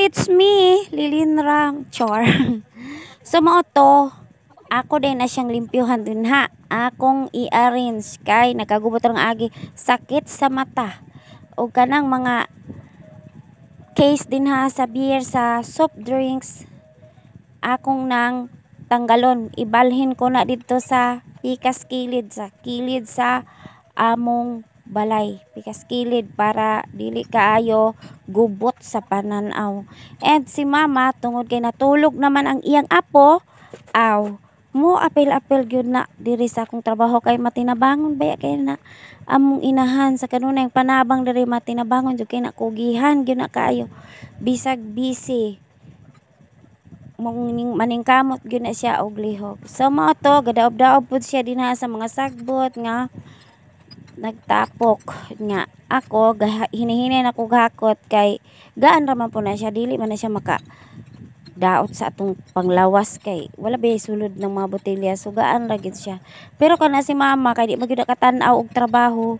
it's me, Lilin Ram, Chor. So, mo to, ako din na siyang limpyuhan din ha. Akong i-arrange kay nagkagubot ng agi sakit sa mata. O kanang mga case din ha sa beer, sa soft drinks. Akong nang tanggalon. Ibalhin ko na dito sa pikas kilid, sa kilid sa among balay, pikas kilid para dili kaayo gubot sa pananaw. And si mama tungod kay natulog naman ang iyang apo, aw mo apil-apil gyud na diri sa akong trabaho kay matinabangon baya kay na among inahan sa kanunay panabang diri matinabangon jud kay na kugihan gyud na kaayo bisag busy maningkamot gyud na siya og lihok. So mao to gadaob-daob pud siya dinha sa mga sagbot nga nagtapok nga ako hinihinin ako gahakot kay gaan raman po na siya dili man na siya maka daot sa atong panglawas kay wala ba sulod ng mga botelya so gaan ra gid siya pero kana si mama kay di magyud nakatan-aw og trabaho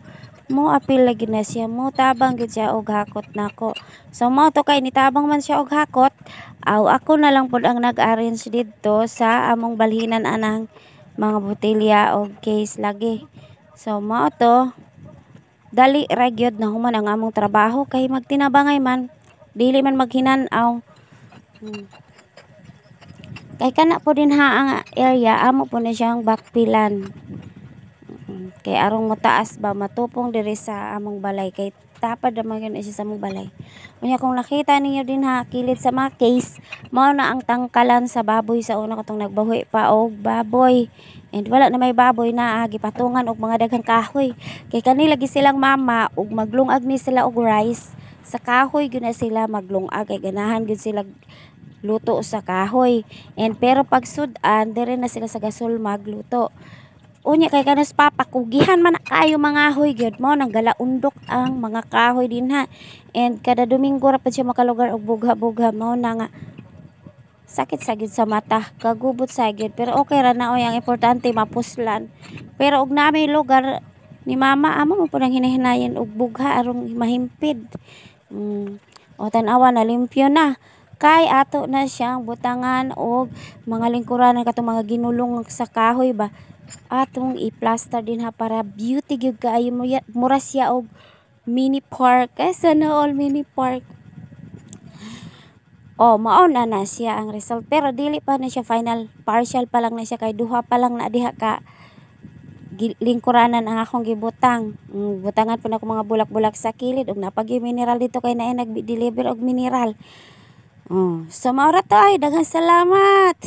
mo apil lagi na siya mo tabang gid siya og hakot nako so mo to kay nitabang man siya og hakot aw ako na lang pud ang nag-arrange didto sa among balhinan anang mga botelya og case lagi. So, mao to, dali ra gyud na human ang among trabaho kay magtinabangay man, dili man maghinanaw. Kay kana po din ha ang area, amo po na siyang backpilan. Kay arong mo taas ba, matupong diri sa among balay, kay tapad naman yun siya sa among balay. Unya kung nakita ninyo din ha, kilid sa mga case, mao na ang tangkalan sa baboy sa una katong nagbahoy pa og baboy. And wala na may baboy na gipatungan og mga daghang kahoy. Kay kanila lagi silang mama ug maglungag ni sila og rice. Sa kahoy gyud na sila maglungag kay ganahan gyud sila luto sa kahoy. And pero pag sudan dire na sila sa gasol magluto. Unya kay kanas papakugihan man kayo mga kahoy gyud mo nang galaundok ang mga kahoy din ha. And kada Domingo ra pud siya makalugar og bugha-bugha mao na nga sakit sagid sa mata, kagubot sagid pero okay ra na oy ang importante mapuslan. Pero og na may lugar ni mama amo mo pud ang hinahinayan og bugha arong mahimpid. O tan-awa na limpyo na. Kay ato na siyang butangan og mga lingkuranan katong mga ginulong sa kahoy ba. Atong i-plaster din ha para beauty gyud kaayo mura siya og mini park. Sana all mini park. Oh, mao na siya ang result pero dili pa na siya final, partial pa lang na siya kay duha pa lang na diha ka lingkuranan ang akong gibutang. Butangan po na ko mga bulak-bulak sa kilid ug napagi mineral dito kay naay nag-deliver og mineral. Oh, so mao ra to ay daghang salamat.